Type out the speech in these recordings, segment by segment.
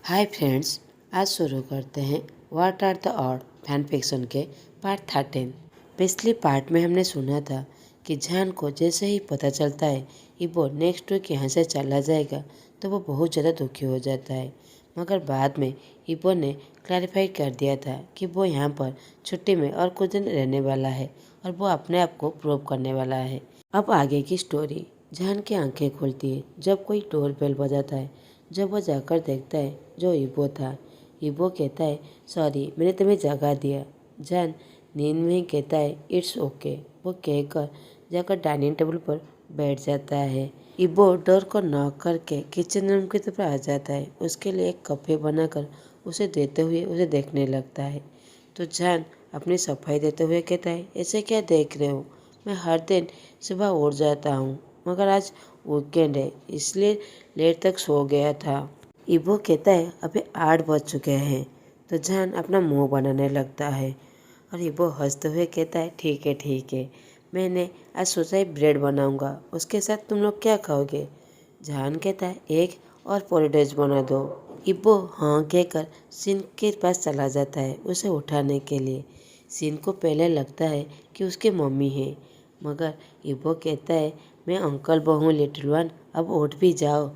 Hi friends, आज शुरू करते हैं what are the odd fan fiction के पार्ट 13। पिछले पार्ट में हमने सुना था कि जान को जैसे ही पता चलता है कि वो नेक्स्ट वीक यहाँ से चला जाएगा तो वो बहुत ज़्यादा दुखी हो जाता है। मगर बाद में इबो ने क्लैरिफाई कर दिया था कि वो यहाँ पर छुट्टी में और कुछ दिन रहने वाला है और वो अपने आप को प्रूव करने वाला है। अब आगे की स्टोरी। जान की आंखें खुलती है जब कोई डोर बेल बजाता है। जब वो जाकर देखता है जो इबो था। इबो कहता है, सॉरी मैंने तुम्हें जगा दिया। जान नींद में ही कहता है, इट्स ओके। वो कहकर जाकर डाइनिंग टेबल पर बैठ जाता है। इबो डोर को नॉक करके किचन रूम की तरफ आ जाता है। उसके लिए एक कॉफी बनाकर उसे देते हुए उसे देखने लगता है। तो जान अपनी सफाई देते हुए कहता है, ऐसे क्या देख रहे हो? मैं हर दिन सुबह उठ जाता हूँ, मगर आज वीकेंड है इसलिए लेट तक सो गया था। इबो कहता है, अभी 8 बज चुके हैं। तो जान अपना मुंह बनाने लगता है और इबो हंसते हुए कहता है, ठीक है, मैंने आज सोचा है ब्रेड बनाऊंगा, उसके साथ तुम लोग क्या खाओगे? जान कहता है, एक और पोलिडेज बना दो। इबो हाँ कहकर सिन के पास चला जाता है उसे उठाने के लिए। सिन को पहले लगता है कि उसकी मम्मी है, मगर इबो कहता है, मैं अंकल बहू लिटिल वन, अब उठ भी जाओ।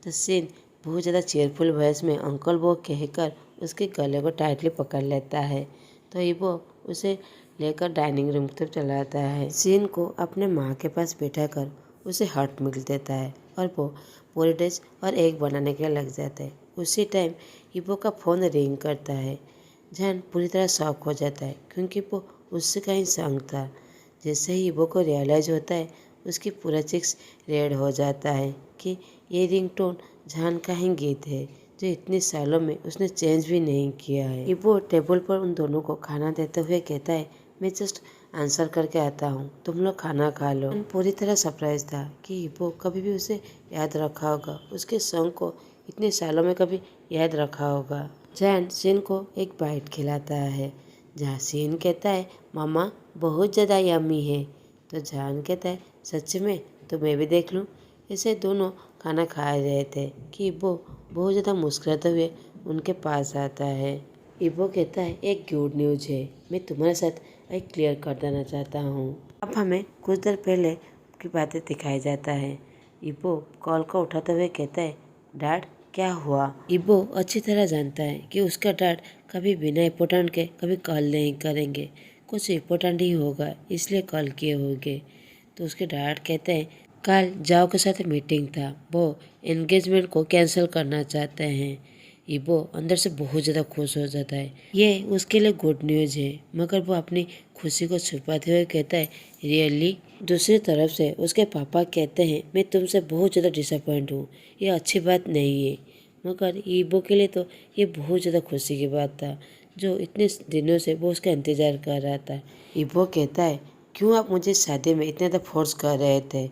तो सिन बहुत ज़्यादा चेयरफुल वॉइस में अंकल वो कहकर उसके गले को टाइटली पकड़ लेता है। तो इबो उसे लेकर डाइनिंग रूम की तरफ चला जाता है। सिन को अपने माँ के पास बैठाकर उसे हर्ट मिल देता है और वो पोलिडेज और एग बनाने के लिए लग जाता है। उसी टाइम इबो का फ़ोन रिंग करता है। जान पूरी तरह शॉक हो जाता है क्योंकि वो उससे कहीं संग था। जैसे ही इबो को रियलाइज होता है उसकी पूरा चिक्स रेड हो जाता है कि ये रिंगटोन जान का ही गीत है जो इतने सालों में उसने चेंज भी नहीं किया है। इबो टेबल पर उन दोनों को खाना देते हुए कहता है, मैं जस्ट आंसर करके आता हूँ, तुम लोग खाना खा लो। पूरी तरह सरप्राइज था कि इबो कभी भी उसे याद रखा होगा, उसके सॉन्ग को इतने सालों में कभी याद रखा होगा। जैन सीन को एक बाइट खिलाता है जहाँ सीन कहता है, मामा बहुत ज़्यादा यम्मी है। तो जान कहता है, सच में? तो मैं भी देख लूँ। ऐसे दोनों खाना खा रहे थे कि इबो बहुत ज़्यादा मुस्कुराते हुए उनके पास आता है। इबो कहता है, एक गुड न्यूज़ है, मैं तुम्हारे साथ एक क्लियर कर देना चाहता हूँ। अब हमें कुछ देर पहले की बातें दिखाई जाता है। इबो कॉल को उठाते हुए कहता है, डैड क्या हुआ? इबो अच्छी तरह जानता है कि उसका डैड कभी बिना इम्पोर्टेंट के कभी कॉल नहीं करेंगे, कुछ इम्पोर्टेंट ही होगा इसलिए कॉल किए होंगे। तो उसके डैड कहते हैं, कल जाओ के साथ मीटिंग था, वो एंगेजमेंट को कैंसिल करना चाहते हैं। इबो अंदर से बहुत ज़्यादा खुश हो जाता है, ये उसके लिए गुड न्यूज़ है, मगर वो अपनी खुशी को छुपाते हुए कहता है, रियली? दूसरी तरफ से उसके पापा कहते हैं, मैं तुमसे बहुत ज़्यादा डिसअपॉइंट हूँ, ये अच्छी बात नहीं है। मगर इबो के लिए तो ये बहुत ज़्यादा खुशी की बात था, जो इतने दिनों से वो उसका इंतज़ार कर रहा था। इबो कहता है, क्यों आप मुझे शादी में इतना ज़्यादा फोर्स कर रहे थे?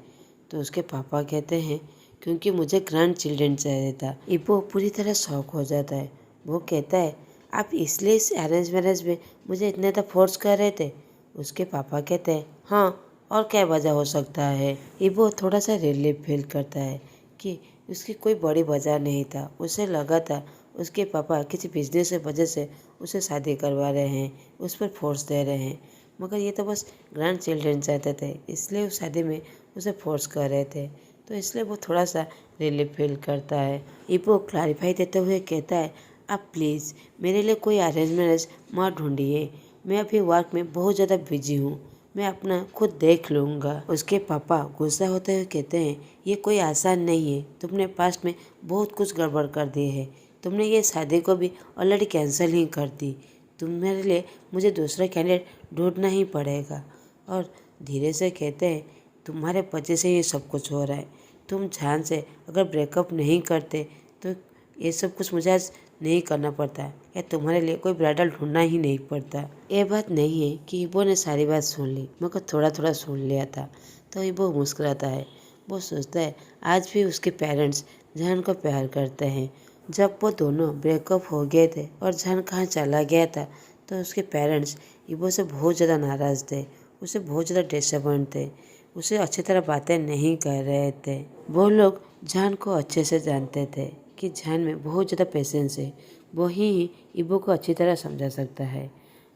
तो उसके पापा कहते हैं, क्योंकि मुझे ग्रैंड चिल्ड्रन चाहिए था। इबो पूरी तरह शॉक हो जाता है। वो कहता है, आप इसलिए इस अरेंज मैरिज में मुझे इतना ज़्यादा फोर्स कर रहे थे? उसके पापा कहते हैं, हाँ, और क्या वजह हो सकता है? इबो थोड़ा सा रिलीफ फील करता है कि उसकी कोई बड़ी वजह नहीं था। उसे लगा था उसके पापा किसी बिजनेस की वजह से उसे शादी करवा रहे हैं, उस पर फोर्स दे रहे हैं, मगर ये तो बस ग्रैंड चिल्ड्रन चाहते थे इसलिए उस शादी में उसे फोर्स कर रहे थे। तो इसलिए वो थोड़ा सा रिलीफ फील करता है। इबो क्लैरिफाई देते हुए कहता है, आप प्लीज़ मेरे लिए कोई अरेंज मैरिज मत ढूंढिए, मैं अभी वर्क में बहुत ज़्यादा बिजी हूँ, मैं अपना खुद देख लूँगा। उसके पापा गुस्सा होते हुए कहते हैं, ये कोई आसान नहीं है, तुमने पास्ट में बहुत कुछ गड़बड़ कर दी है, तुमने ये शादी को भी ऑलरेडी कैंसिल ही कर दी, तुम्हारे लिए मुझे दूसरा कैंडिडेट ढूंढना ही पड़ेगा। और धीरे से कहते हैं, तुम्हारे वजह से ये सब कुछ हो रहा है, तुम जान से अगर ब्रेकअप नहीं करते तो ये सब कुछ मुझे आज नहीं करना पड़ता या तुम्हारे लिए कोई ब्राइडल ढूंढना ही नहीं पड़ता। ये बात नहीं है कि इबो ने सारी बात सुन ली, मगर थोड़ा थोड़ा सुन लिया था। तो इबो मुस्कुराता है। वो सोचता है आज भी उसके पेरेंट्स जान को प्यार करते हैं। जब वो दोनों ब्रेकअप हो गए थे और जान कहाँ चला गया था तो उसके पेरेंट्स इबो से बहुत ज़्यादा नाराज़ थे, उसे बहुत ज़्यादा डिसअपॉइंट थे, उसे अच्छी तरह बातें नहीं कर रहे थे। वो लोग जान को अच्छे से जानते थे कि जान में बहुत ज़्यादा पेशेंस है, वही इबो को अच्छी तरह समझा सकता है।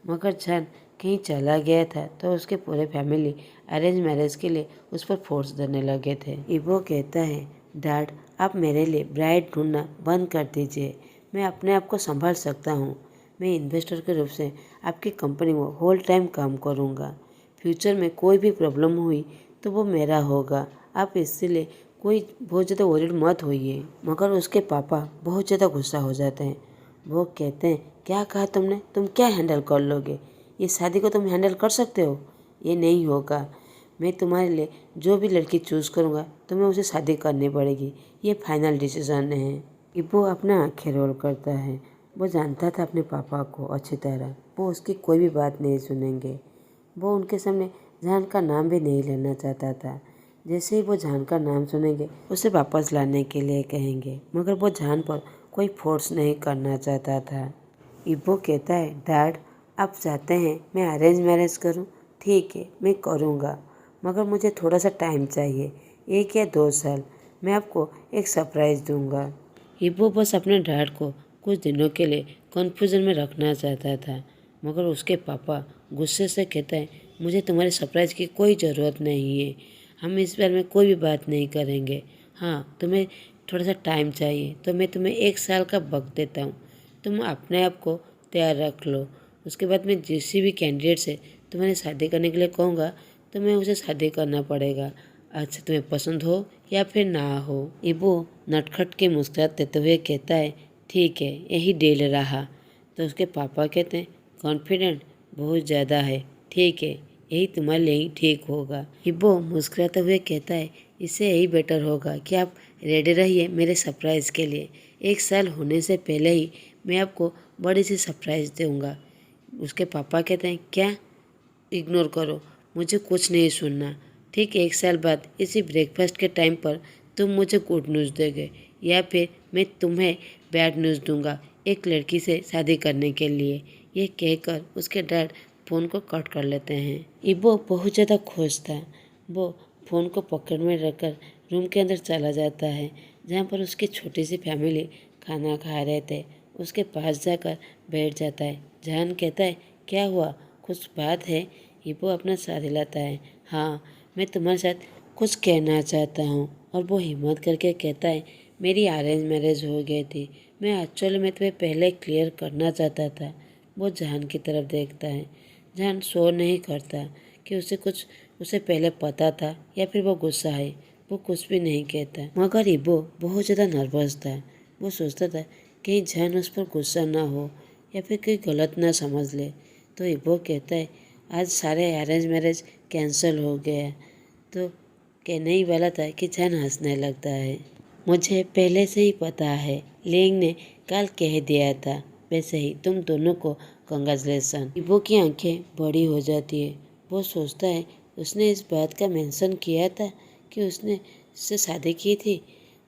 मगर जान कहीं चला गया था तो उसके पूरे फैमिली अरेंज मैरिज के लिए उस पर फोर्स देने लगे थे। इबो कहता है, डैड आप मेरे लिए ब्राइड ढूंढना बंद कर दीजिए, मैं अपने आप को संभाल सकता हूँ। मैं इन्वेस्टर के रूप से आपकी कंपनी में होल टाइम काम करूँगा। फ्यूचर में कोई भी प्रॉब्लम हुई तो वो मेरा होगा, आप इसलिए कोई बहुत ज़्यादा वरीड मत होइए। मगर उसके पापा बहुत ज़्यादा गुस्सा हो जाते हैं। वो कहते हैं, क्या कहा तुमने, तुम क्या हैंडल कर लोगे, ये शादी को तुम हैंडल कर सकते हो? ये नहीं होगा, मैं तुम्हारे लिए जो भी लड़की चूज़ करूँगा तुम्हें उसे शादी करनी पड़ेगी, ये फाइनल डिसीजन है। इबो अपना आंखें रोल करता है। वो जानता था अपने पापा को अच्छी तरह, वो उसकी कोई भी बात नहीं सुनेंगे। वो उनके सामने जान का नाम भी नहीं लेना चाहता था। जैसे ही वो जान का नाम सुनेंगे उसे वापस लाने के लिए कहेंगे, मगर वो जान पर कोई फोर्स नहीं करना चाहता था। इबो कहता है, डैड आप चाहते हैं मैं अरेंज मैरिज करूं? ठीक है मैं करूंगा, मगर मुझे थोड़ा सा टाइम चाहिए, 1 या 2 साल। मैं आपको एक सरप्राइज़ दूंगा। इबो बस अपने डैड को कुछ दिनों के लिए कन्फ्यूजन में रखना चाहता था, मगर उसके पापा गुस्से से कहते हैं, मुझे तुम्हारे सरप्राइज़ की कोई ज़रूरत नहीं है, हम इस बारे में कोई भी बात नहीं करेंगे। हाँ तुम्हें थोड़ा सा टाइम चाहिए तो मैं तुम्हें 1 साल का वक्त देता हूँ, तुम अपने आप को तैयार रख लो। उसके बाद मैं जिस भी कैंडिडेट से तुम्हारी शादी करने के लिए कहूँगा तो मैं उसे शादी करना पड़ेगा, अच्छा तुम्हें पसंद हो या फिर ना हो। इबो नटखट के मुस्कुराते देते हुए कहता है, ठीक है यही डील रहा। तो उसके पापा कहते हैं, कॉन्फिडेंट बहुत ज़्यादा है, ठीक है यही तुम्हारे लिए ही ठीक होगा। इबो मुस्कुराते हुए कहता है, इससे यही बेटर होगा कि आप रेडी रहिए मेरे सरप्राइज़ के लिए। 1 साल होने से पहले ही मैं आपको बड़ी सी सरप्राइज़ दूंगा। उसके पापा कहते हैं, क्या? इग्नोर करो, मुझे कुछ नहीं सुनना। ठीक 1 साल बाद इसी ब्रेकफास्ट के टाइम पर तुम मुझे गुड न्यूज़ दोगे या फिर मैं तुम्हें बैड न्यूज़ दूंगा एक लड़की से शादी करने के लिए। ये कहकर उसके डैड फ़ोन को कट कर लेते हैं। इबो बहुत ज़्यादा खुश था। वो फ़ोन को पॉकेट में रखकर रूम के अंदर चला जाता है जहाँ पर उसकी छोटी सी फैमिली खाना खा रहे थे। उसके पास जाकर बैठ जाता है। जान कहता है, क्या हुआ, कुछ बात है? इबो अपना साथ हिलाता है, हाँ मैं तुम्हारे साथ कुछ कहना चाहता हूँ। और वो हिम्मत करके कहता है, मेरी अरेंज मैरिज हो गई थी, मैं एक्चुअली में तुम्हें पहले क्लियर करना चाहता था। वो जान की तरफ देखता है। जान शो नहीं करता कि उसे पहले पता था या फिर वो गुस्सा है। वो कुछ भी नहीं कहता, मगर इबो बहुत ज़्यादा नर्वस था। वो सोचता था कहीं जान उस पर गुस्सा ना हो या फिर कोई गलत ना समझ ले। तो इबो कहता है, आज सारे अरेंज मैरिज कैंसिल हो गया। तो कहने ही वाला था कि जान हंसने लगता है, मुझे पहले से ही पता है, लेंग ने कल कह दिया था, वैसे ही तुम दोनों को कंग्रेचुलेसन। इबो की आंखें बड़ी हो जाती है। वो सोचता है उसने इस बात का मेंशन किया था कि उसने इससे शादी की थी।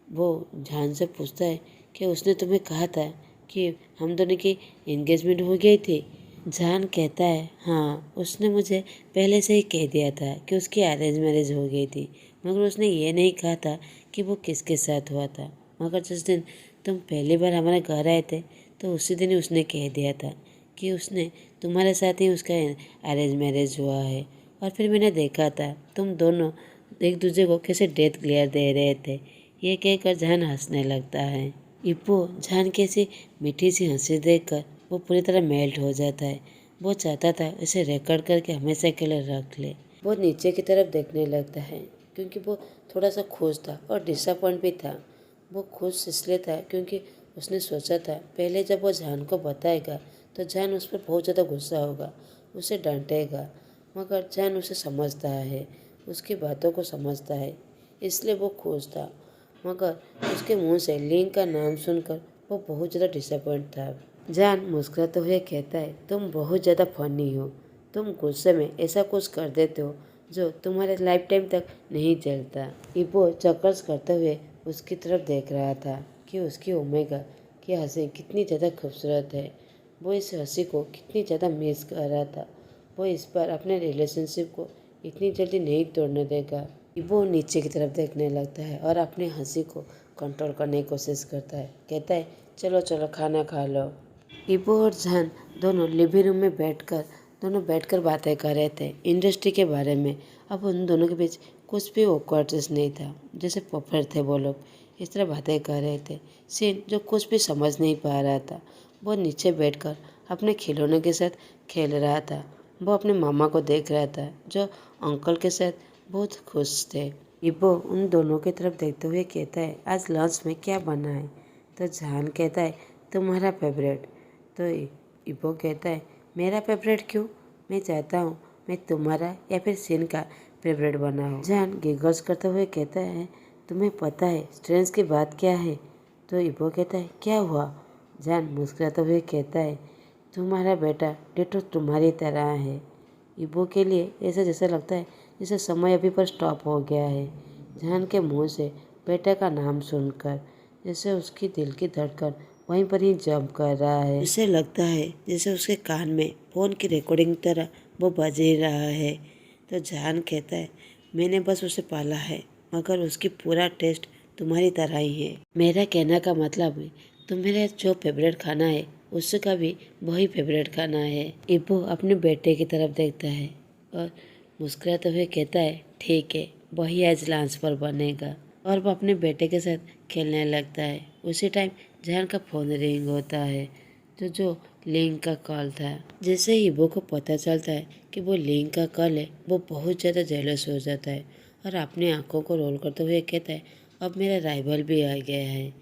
वो जान से पूछता है कि उसने तुम्हें कहा था कि हम दोनों की एंगेजमेंट हो गई थी? जान कहता है, हाँ उसने मुझे पहले से ही कह दिया था कि उसकी अरेंज मैरिज हो गई थी, मगर उसने ये नहीं कहा था कि वो किसके साथ हुआ था। मगर जिस दिन तुम पहली बार हमारे घर आए थे तो उसी दिन ही उसने कह दिया था कि उसने तुम्हारे साथ ही उसका अरेंज मैरिज हुआ है। और फिर मैंने देखा था तुम दोनों एक दूसरे को कैसे डेथ क्लियर दे रहे थे। ये कहकर जान हंसने लगता है। इप्पो जान की ऐसी मीठी सी हंसी देखकर वो पूरी तरह मेल्ट हो जाता है। वो चाहता था इसे रिकॉर्ड करके हमेशा के लिए रख ले। वो नीचे की तरफ देखने लगता है क्योंकि वो थोड़ा सा खुश था और डिसअपॉइंट भी था। वो खुश इसलिए था क्योंकि उसने सोचा था पहले जब वो जान को बताएगा तो जान उस पर बहुत ज़्यादा गुस्सा होगा, उसे डांटेगा। मगर जान उसे समझता है, उसकी बातों को समझता है, इसलिए वो खुश था। मगर उसके मुंह से लिंग का नाम सुनकर वो बहुत ज़्यादा डिसअपॉइंट था। जान मुस्कुराते हुए कहता है, तुम बहुत ज़्यादा फनी हो, तुम गुस्से में ऐसा कुछ कर देते हो जो तुम्हारे लाइफ टाइम तक नहीं चलता। इबो चक्कर्स करते हुए उसकी तरफ देख रहा था कि उसकी ओमेगा की हंसी कितनी ज़्यादा खूबसूरत है। वो इस हंसी को कितनी ज़्यादा मिस कर रहा था। वो इस बार अपने रिलेशनशिप को इतनी जल्दी नहीं तोड़ने देगा। इबो नीचे की तरफ देखने लगता है और अपने हंसी को कंट्रोल करने की कोशिश करता है। कहता है चलो चलो खाना खा लो। इबो और जहान दोनों लिविंग रूम में बैठकर बातें कर रहे थे इंडस्ट्री के बारे में। अब उन दोनों के बीच कुछ भी ऑकवर्डनेस नहीं था, जैसे पॉपुलर थे वो लोग इस तरह बातें कर रहे थे। सीन जो कुछ भी समझ नहीं पा रहा था, वो नीचे बैठकर अपने खिलौनों के साथ खेल रहा था। वो अपने मामा को देख रहा था जो अंकल के साथ बहुत खुश थे। इबो उन दोनों की तरफ देखते हुए कहता है आज लंच में क्या बना है? तो जहान कहता है तुम्हारा फेवरेट। तो इबो कहता है मेरा फेवरेट क्यों? मैं चाहता हूँ मैं तुम्हारा या फिर सीन का फेवरेट बना हो। जहान गिगल्स करते हुए कहता है तुम्हें पता है स्ट्रेंज की बात क्या है? तो इबो कहता है क्या हुआ? जहान मुस्कुराते हुए कहता है तुम्हारा बेटा डिटो तुम्हारी तरह है। इबो के लिए ऐसा जैसा लगता है जैसे समय अभी पर स्टॉप हो गया है। जहान के मुंह से बेटे का नाम सुनकर जैसे उसकी दिल की धड़कन वहीं पर ही जंप कर रहा है। उसे लगता है जैसे उसके कान में फोन की रिकॉर्डिंग तरह वो बज ही रहा है। तो जहान कहता है मैंने बस उसे पाला है, मगर उसकी पूरा टेस्ट तुम्हारी तरह ही है। मेरा कहने का मतलब है तुम्हारा जो फेवरेट खाना है उसका भी वही फेवरेट खाना है। इबो अपने बेटे की तरफ देखता है और मुस्कुराते हुए कहता है ठीक है वही आज लंच पर बनेगा। और वो अपने बेटे के साथ खेलने लगता है। उसी टाइम जहान का फोन रिंग होता है जो लिंक का कॉल था। जैसे ही इबो को पता चलता है कि वो लिंक का कॉल है, वो बहुत ज़्यादा जेलस हो जाता है और अपनी आंखों को रोल करते हुए कहता है अब मेरा राइवल भी आ गया है।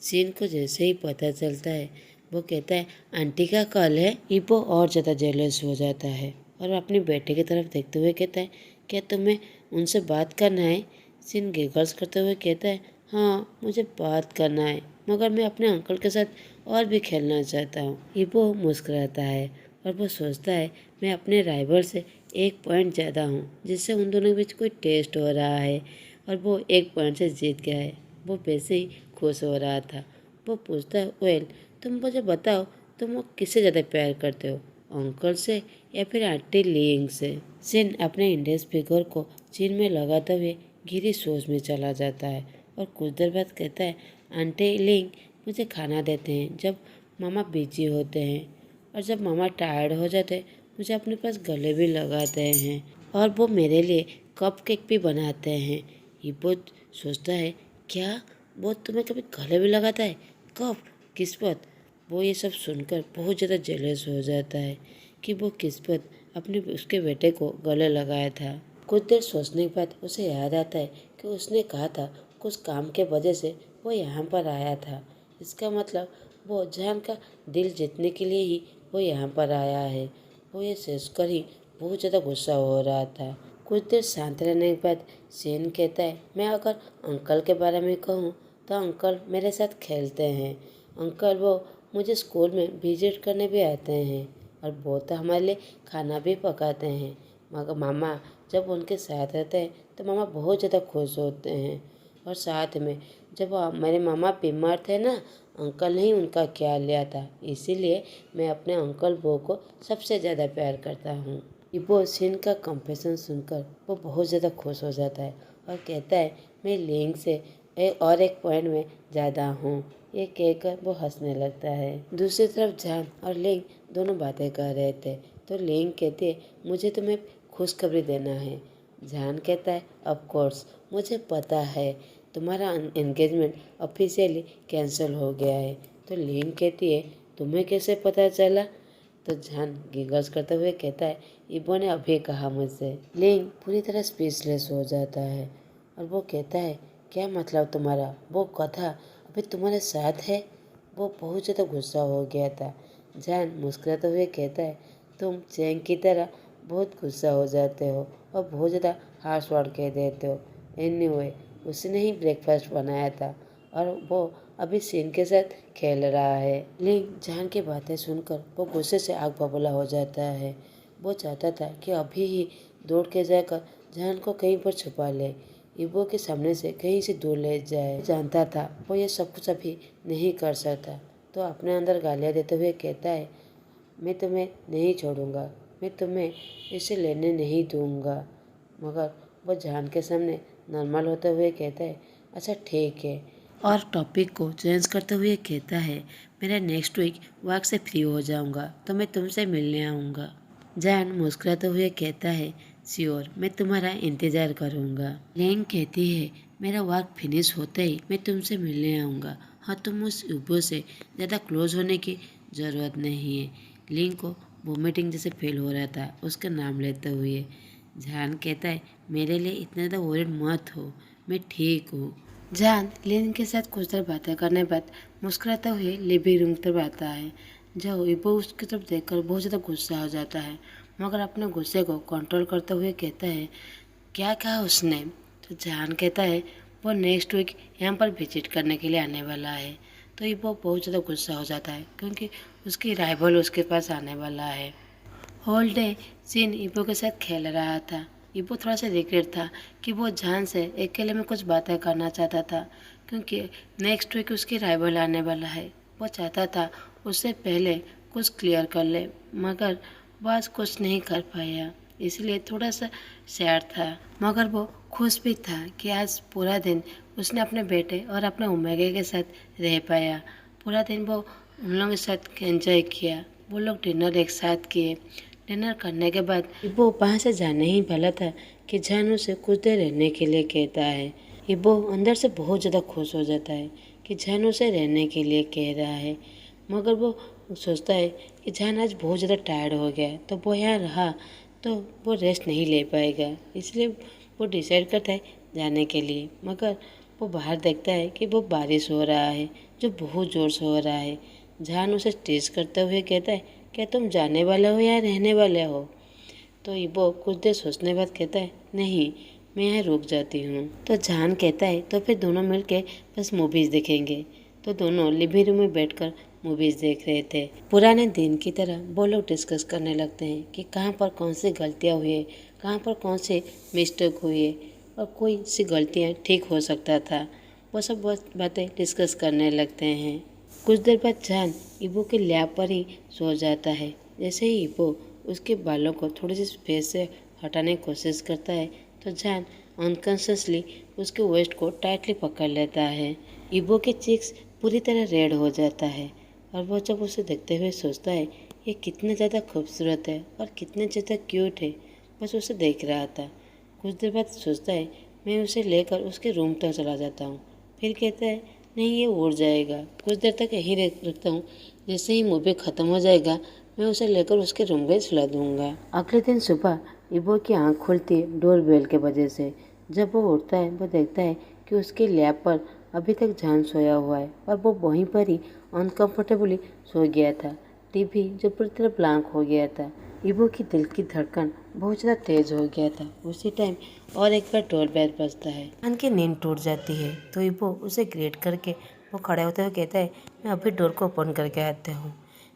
सीन को जैसे ही पता चलता है वो कहता है आंटी का कॉल है। इबो और ज़्यादा जेलस हो जाता है और अपने बेटे की तरफ देखते हुए कहता है क्या तुम्हें उनसे बात करना है? सीन गिगल्स करते हुए कहता है हाँ मुझे बात करना है, मगर मैं अपने अंकल के साथ और भी खेलना चाहता हूँ। इबो मुस्कुराता है और वो सोचता है मैं अपने राइवल से 1 पॉइंट ज़्यादा हूँ, जिससे उन दोनों के बीच कोई टेस्ट हो रहा है और वो 1 पॉइंट से जीत गया है। वो वैसे ही खुश हो रहा था। वो पूछता है वेल तुम मुझे बताओ तुम किससे ज़्यादा प्यार करते हो, अंकल से या फिर आंटी लिंग से? सिन अपने इंडेक्स फिगर को चीन में लगाते हुए गहरी सोच में चला जाता है और कुछ देर बाद कहता है आंटी लिंग मुझे खाना देते हैं जब मामा बिजी होते हैं, और जब मामा टायर्ड हो जाते हैं मुझे अपने पास गले भी लगाते हैं और वो मेरे लिए कप केक भी बनाते हैं। ये बहुत सोचता है क्या वो तुम्हें कभी गले भी लगाता है? कब? किस्मत? वो ये सब सुनकर बहुत ज़्यादा जेलस हो जाता है कि वो किस्मत अपने उसके बेटे को गले लगाया था। कुछ देर सोचने के बाद उसे याद आता है कि उसने कहा था कुछ काम के वजह से वो यहाँ पर आया था। इसका मतलब वो जहान का दिल जीतने के लिए ही वो यहाँ पर आया है। वो ये सोचकर ही बहुत ज़्यादा गुस्सा हो रहा था। कुछ देर शांत रहने के बाद सेन कहता है मैं अगर अंकल के बारे में कहूँ तो अंकल मेरे साथ खेलते हैं। अंकल वो मुझे स्कूल में विजिट करने भी आते हैं और वो तो हमारे लिए खाना भी पकाते हैं, मगर मामा जब उनके साथ रहते हैं तो मामा बहुत ज़्यादा खुश होते हैं। और साथ में जब मेरे मामा बीमार थे ना, अंकल ने ही उनका ख्याल लिया था, इसीलिए मैं अपने अंकल बो को सबसे ज़्यादा प्यार करता हूँ। इबो सिन का कन्फेशन सुनकर वो बहुत ज़्यादा खुश हो जाता है और कहता है मैं लिंग से और 1 पॉइंट में ज़्यादा हूँ। ये कहकर वो हंसने लगता है। दूसरी तरफ जान और लिंग दोनों बातें कर रहे थे तो लिंग कहती है मुझे तुम्हें खुशखबरी देना है। जान कहता है ऑफ कोर्स मुझे पता है तुम्हारा एंगेजमेंट ऑफिशियली कैंसिल हो गया है। तो लिंग कहती है तुम्हें कैसे पता चला? तो जान गिगल्स करते हुए कहता है इबो ने अभी कहा मुझसे। लिंग पूरी तरह स्पीचलेस हो जाता है और वो कहता है क्या मतलब तुम्हारा? वो गधा अभी तुम्हारे साथ है? वो बहुत ज़्यादा गुस्सा हो गया था। जान मुस्कुराते हुए कहता है तुम चैंग की तरह बहुत गुस्सा हो जाते हो और बहुत ज़्यादा हार्श वर्ड कह देते हो। एनीवे उसने ही ब्रेकफास्ट बनाया था और वो अभी सीन के साथ खेल रहा है। लिंग जान की बातें सुनकर वो गुस्से से आग बबूला हो जाता है। वो चाहता था कि अभी ही दौड़ के जाकर जान को कहीं पर छुपा ले, इबो के सामने से कहीं से दूर ले जाए। जानता था वो ये सब कुछ अभी नहीं कर सकता, तो अपने अंदर गालियाँ देते हुए कहता है मैं तुम्हें नहीं छोड़ूंगा, मैं तुम्हें इसे लेने नहीं दूंगा। मगर वो जान के सामने नॉर्मल होते हुए कहता है अच्छा ठीक है, और टॉपिक को चेंज करते हुए कहता है, मेरा नेक्स्ट वीक वर्क से फ्री हो जाऊंगा तो मैं तुमसे मिलने आऊँगा। जैन मुस्कुराते हुए कहता है, श्योर, मैं तुम्हारा इंतज़ार करूँगा। लेंग कहती है, मेरा वर्क फिनिश होते ही मैं तुमसे मिलने आऊँगा। हाँ, तुम उस यूबो से ज़्यादा क्लोज होने की ज़रूरत नहीं है। लिंग को वोमिटिंग जैसे फील हो रहा था उसका नाम लेते हुए। जहान कहता है, मेरे लिए इतना ज़्यादा वरीड मत हो, मैं ठीक हूँ। जहान लिन के साथ कुछ देर बातें करने बाद मुस्कुराते हुए लिविंग रूम तरफ आता है। जो इबो उसकी तरफ देखकर बहुत ज़्यादा गुस्सा हो जाता है, मगर अपने गुस्से को कंट्रोल करते हुए कहता है, क्या कहा उसने? तो जहान कहता है, वो नेक्स्ट वीक यहाँ पर विजिट करने के लिए आने वाला है। तो इबो बहुत ज़्यादा गुस्सा हो जाता है क्योंकि उसकी राइवल उसके पास आने वाला है। होल डे जिन इबो के साथ खेल रहा था। इबो थोड़ा सा रिग्रेट था कि वो जान से अकेले में कुछ बातें करना चाहता था क्योंकि नेक्स्ट वीक उसकी राइवल आने वाला है। वो चाहता था उससे पहले कुछ क्लियर कर ले, मगर वो आज कुछ नहीं कर पाया, इसलिए थोड़ा सा सैड था। मगर वो खुश भी था कि आज पूरा दिन उसने अपने बेटे और अपने ओमेगा के साथ रह पाया। पूरा दिन वो उन लोगों के साथ एंजॉय किया। वो लोग डिनर एक साथ किए। डिनर करने के बाद इबो वहाँ से जाने ही वाला था कि जान उसे कुछ देर रहने के लिए कहता है। इबो अंदर से बहुत ज़्यादा खुश हो जाता है कि जान उसे रहने के लिए कह रहा है, मगर वो सोचता है कि जान आज बहुत ज़्यादा टायर्ड हो गया है, तो वो यहाँ रहा तो वो रेस्ट नहीं ले पाएगा, इसलिए वो डिसाइड करता है जाने के लिए। मगर वो बाहर देखता है कि वो बारिश हो रहा है, जो बहुत ज़ोर से हो रहा है। जान उसे टेस्ट करते हुए कहता है, क्या तुम जाने वाले हो या रहने वाले हो? तो इबो कुछ देर सोचने बाद कहता है, नहीं, मैं यहाँ रुक जाती हूँ। तो जान कहता है, तो फिर दोनों मिलके बस मूवीज़ देखेंगे। तो दोनों लिविंग रूम में बैठकर मूवीज़ देख रहे थे। पुराने दिन की तरह वो लोग डिस्कस करने लगते हैं कि कहाँ पर कौन सी गलतियाँ हुई है, कहाँ पर कौन सी मिस्टेक हुई है और कोई सी गलतियाँ ठीक हो सकता था। वो सब बातें डिस्कस करने लगते हैं। कुछ देर बाद जान इबो के लैब पर ही सो जाता है। जैसे ही इबो उसके बालों को थोड़ी सी स्पेस से हटाने की कोशिश करता है तो जान अनकॉन्शियसली उसके वेस्ट को टाइटली पकड़ लेता है। इबो के चीक्स पूरी तरह रेड हो जाता है और वो जब उसे देखते हुए सोचता है, ये कितना ज़्यादा खूबसूरत है और कितना ज़्यादा क्यूट है। बस उसे देख रहा था। कुछ देर बाद सोचता है, मैं उसे लेकर उसके रूम तक चला जाता हूँ। फिर कहता है, नहीं, ये उड़ जाएगा, कुछ देर तक यहीं रखता हूँ, जैसे ही मूवी ख़त्म हो जाएगा मैं उसे लेकर उसके रूम में सुला दूंगा। अगले दिन सुबह इबो की आंख खुलती है डोर बेल के वजह से। जब वो उठता है वो देखता है कि उसके लैब पर अभी तक जान सोया हुआ है और वो वहीं पर ही अनकम्फर्टेबली सो गया था। टीवी जो पूरी तरह ब्लैंक हो गया था। इबो की दिल की धड़कन बहुत ज़्यादा तेज हो गया था। उसी टाइम और एक बार डोर बेल बजता है। जान की नींद टूट जाती है तो इबो उसे ग्रेट करके वो खड़े होते हुए कहता है, मैं अभी डोर को ओपन करके आता हूँ।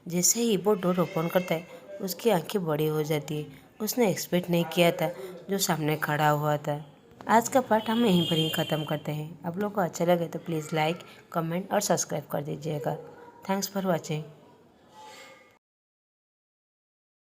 जैसे ही इबो डोर ओपन करता है उसकी आंखें बड़ी हो जाती है। उसने एक्सपेक्ट नहीं किया था जो सामने खड़ा हुआ था। आज का पार्ट हम यहीं पर ही ख़त्म करते हैं। आप लोग को अच्छा लगे तो प्लीज़ लाइक, कमेंट और सब्सक्राइब कर दीजिएगा। Thanks for watching.